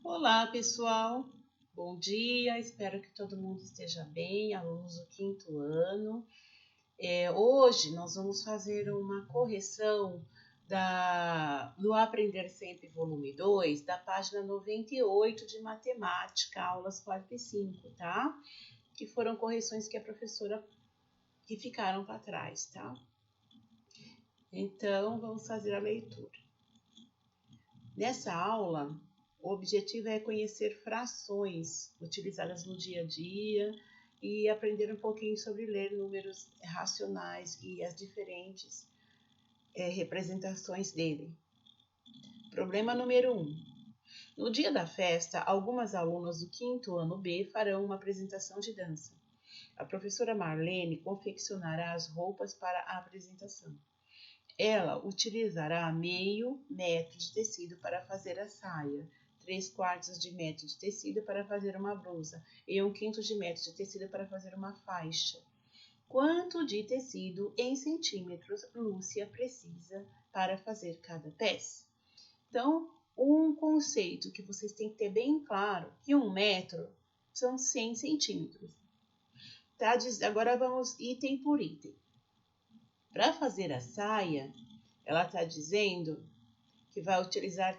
Olá, pessoal. Bom dia. Espero que todo mundo esteja bem, alunos do quinto ano. Hoje nós vamos fazer uma correção do Aprender Sempre, volume 2, da página 98 de matemática, aulas 4 e 5, tá? Que foram correções que a professora que ficaram para trás, tá? Então, vamos fazer a leitura. Nessa aula, o objetivo é conhecer frações utilizadas no dia a dia e aprender um pouquinho sobre ler números racionais e as diferentes representações dele. Problema número 1. No dia da festa, algumas alunas do quinto ano B farão uma apresentação de dança. A professora Marlene confeccionará as roupas para a apresentação. Ela utilizará meio metro de tecido para fazer a saia, 3/4 de metro de tecido para fazer uma blusa e 1/5 de metro de tecido para fazer uma faixa. Quanto de tecido em centímetros Lúcia precisa para fazer cada peça? Então, um conceito que vocês têm que ter bem claro, que 1 metro são 100 centímetros. Tá? Agora vamos item por item. Para fazer a saia, ela está dizendo que vai utilizar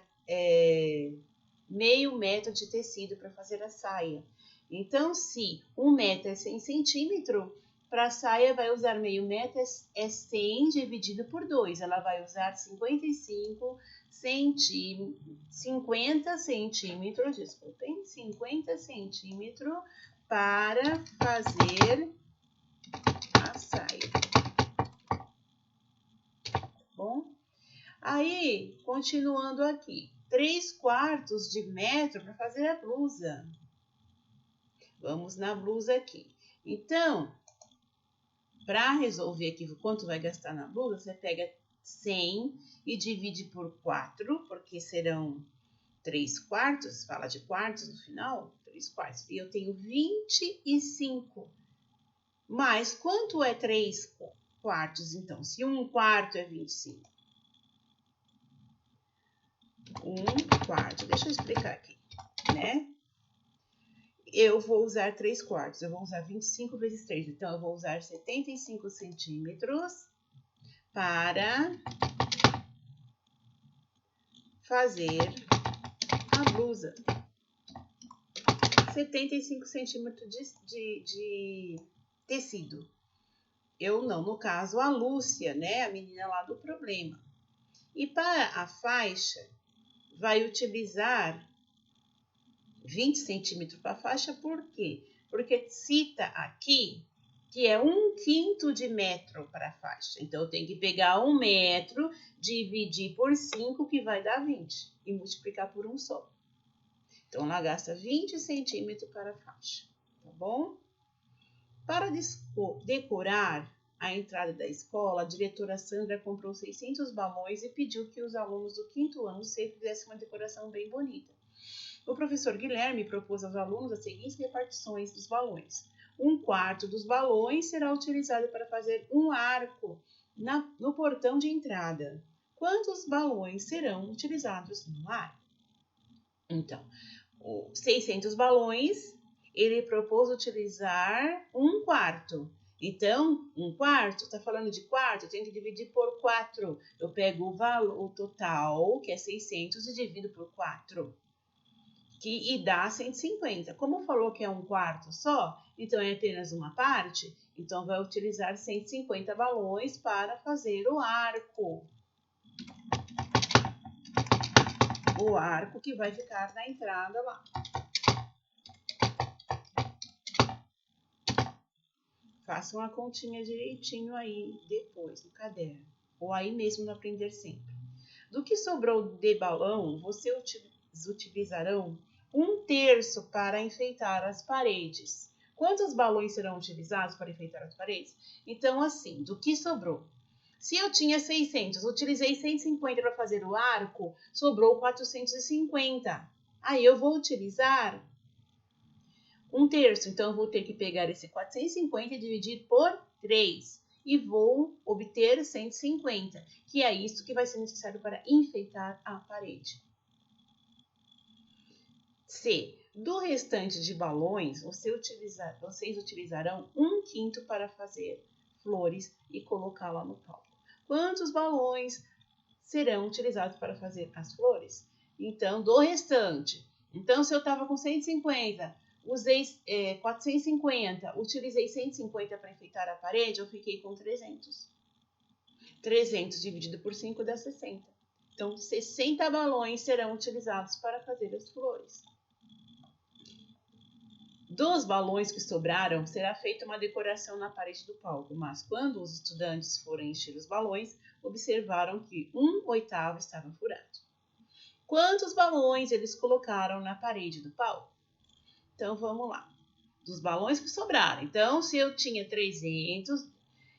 meio metro de tecido para fazer a saia. Então, se 1 metro é 100 centímetros, para a saia vai usar meio metro é 100 dividido por 2. Ela vai usar 50 centímetros para fazer a saia. Bom, aí, continuando aqui, 3/4 de metro para fazer a blusa. Vamos na blusa aqui. Então, para resolver aqui quanto vai gastar na blusa, você pega 100 e divide por 4, porque serão 3/4, fala de quartos no final, 3/4. E eu tenho 25. Mas quanto é 3/4, então? Se 1/4 é 25. 1/4. Deixa eu explicar aqui, né? Eu vou usar 3/4. Eu vou usar 25 vezes 3. Então, eu vou usar 75 centímetros para fazer a blusa. 75 centímetros de tecido. Eu não, no caso, a Lúcia, né? A menina lá do problema. E para a faixa, vai utilizar 20 centímetros para a faixa, por quê? Porque cita aqui que é 1/5 de metro para a faixa. Então, eu tenho que pegar 1 metro, dividir por 5, que vai dar 20, e multiplicar por 1 só. Então, ela gasta 20 centímetros para a faixa, tá bom? Para decorar a entrada da escola, a diretora Sandra comprou 600 balões e pediu que os alunos do quinto ano C fizessem uma decoração bem bonita. O professor Guilherme propôs aos alunos as seguintes repartições dos balões. 1/4 dos balões será utilizado para fazer um arco no portão de entrada. Quantos balões serão utilizados no arco? Então, 600 balões, ele propôs utilizar 1/4. Então, 1/4, está falando de quarto, eu tenho que dividir por 4. Eu pego o total, que é 600, e divido por 4. E dá 150. Como falou que é 1/4 só, então é apenas uma parte, então vai utilizar 150 balões para fazer o arco. O arco que vai ficar na entrada lá. Faça uma continha direitinho aí depois no caderno, ou aí mesmo no Aprender Sempre. Do que sobrou de balão, vocês utilizarão 1/3 para enfeitar as paredes. Quantos balões serão utilizados para enfeitar as paredes? Então, assim, do que sobrou? Se eu tinha 600, utilizei 150 para fazer o arco, sobrou 450. Aí eu vou utilizar 1/3. Então, eu vou ter que pegar esse 450 e dividir por 3. E vou obter 150, que é isso que vai ser necessário para enfeitar a parede. C. Do restante de balões, vocês utilizarão 1/5 para fazer flores e colocá-la no palco. Quantos balões serão utilizados para fazer as flores? Então, do restante. Então, se eu estava com 150, usei 450, utilizei 150 para enfeitar a parede, eu fiquei com 300. 300 dividido por 5 dá 60. Então, 60 balões serão utilizados para fazer as flores. Dos balões que sobraram, será feita uma decoração na parede do palco, mas quando os estudantes forem encher os balões, observaram que 1/8 estava furado. Quantos balões eles colocaram na parede do palco? Então, vamos lá. Dos balões que sobraram. Então, se eu tinha 300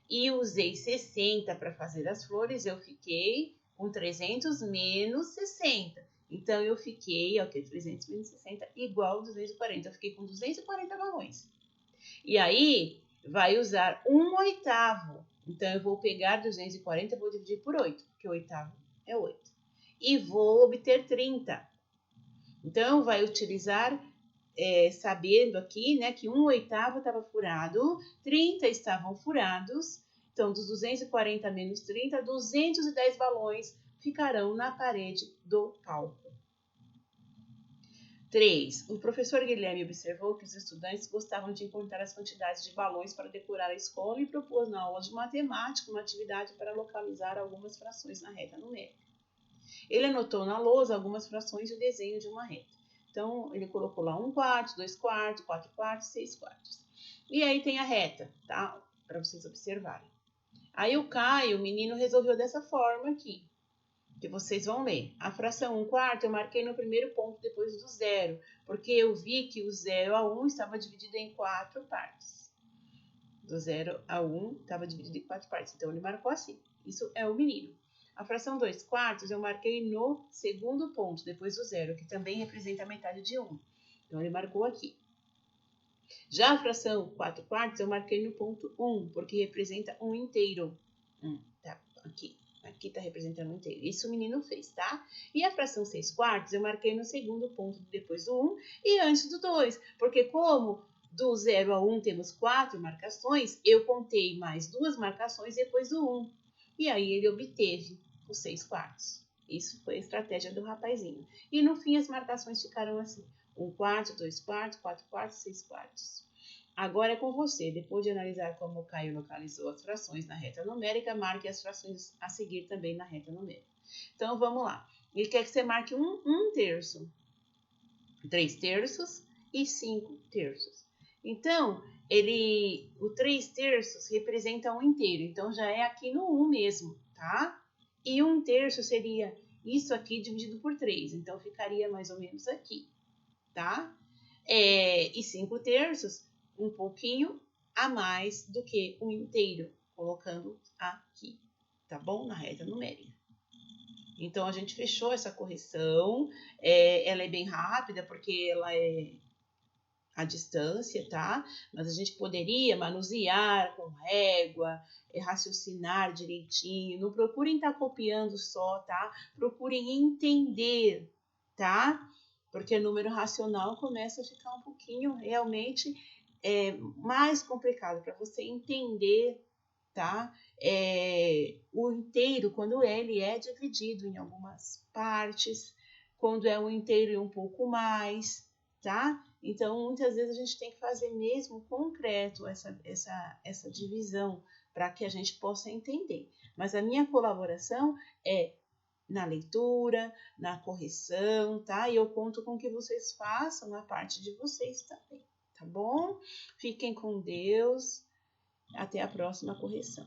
e usei 60 para fazer as flores, eu fiquei com 300 menos 60. Então, eu fiquei, 300 menos 60, igual a 240. Eu fiquei com 240 balões. E aí, vai usar 1/8. Então, eu vou pegar 240 e vou dividir por 8, porque 1/8 é 8. E vou obter 30. Então, vai utilizar, sabendo aqui, né, que 1/8 estava furado, 30 estavam furados. Então, dos 240 menos 30, 210 balões ficarão na parede do palco. 3. O professor Guilherme observou que os estudantes gostavam de encontrar as quantidades de balões para decorar a escola e propôs na aula de matemática uma atividade para localizar algumas frações na reta numérica. Ele anotou na lousa algumas frações e o desenho de uma reta. Então, ele colocou lá 1/4, 2/4, 4/4, 6/4. E aí tem a reta, tá? Para vocês observarem. Aí o Caio, o menino, resolveu dessa forma aqui, que vocês vão ler. A fração 1/4 eu marquei no primeiro ponto depois do 0, porque eu vi que o 0 a 1 estava dividido em 4 partes. Do 0 a 1 estava dividido em 4 partes, então ele marcou assim. Isso é o menino. A fração 2/4 eu marquei no segundo ponto depois do 0, que também representa a metade de 1. Então ele marcou aqui. Já a fração 4/4 eu marquei no ponto 1, porque representa um inteiro. Tá, aqui. Aqui está representando um inteiro. Isso o menino fez, tá? E a fração 6/4 eu marquei no segundo ponto depois do 1 e antes do 2. Porque como do 0 a 1 temos 4 marcações, eu contei mais 2 marcações depois do 1. E aí ele obteve os 6/4. Isso foi a estratégia do rapazinho. E no fim as marcações ficaram assim. 1/4, 2/4, 4/4, 6/4. Agora é com você. Depois de analisar como o Caio localizou as frações na reta numérica, marque as frações a seguir também na reta numérica. Então, vamos lá. Ele quer que você marque 1/3, 3/3 e 5/3. Então, o 3/3 representa um inteiro. Então, já é aqui no 1 mesmo, tá? E 1/3 seria isso aqui dividido por 3. Então, ficaria mais ou menos aqui, tá? E 5/3, um pouquinho a mais do que um inteiro, colocando aqui, tá bom? Na reta numérica. Então, a gente fechou essa correção. Ela é bem rápida, porque ela é à distância, tá? Mas a gente poderia manusear com régua, raciocinar direitinho. Não procurem estar copiando só, tá? Procurem entender, tá? Porque número racional começa a ficar um pouquinho realmente mais complicado para você entender, tá? O inteiro, quando ele é dividido em algumas partes, quando é um inteiro e um pouco mais, tá? Então, muitas vezes a gente tem que fazer mesmo concreto essa divisão para que a gente possa entender. Mas a minha colaboração é na leitura, na correção, tá? E eu conto com que vocês façam a parte de vocês também, tá bom? Fiquem com Deus. Até a próxima correção.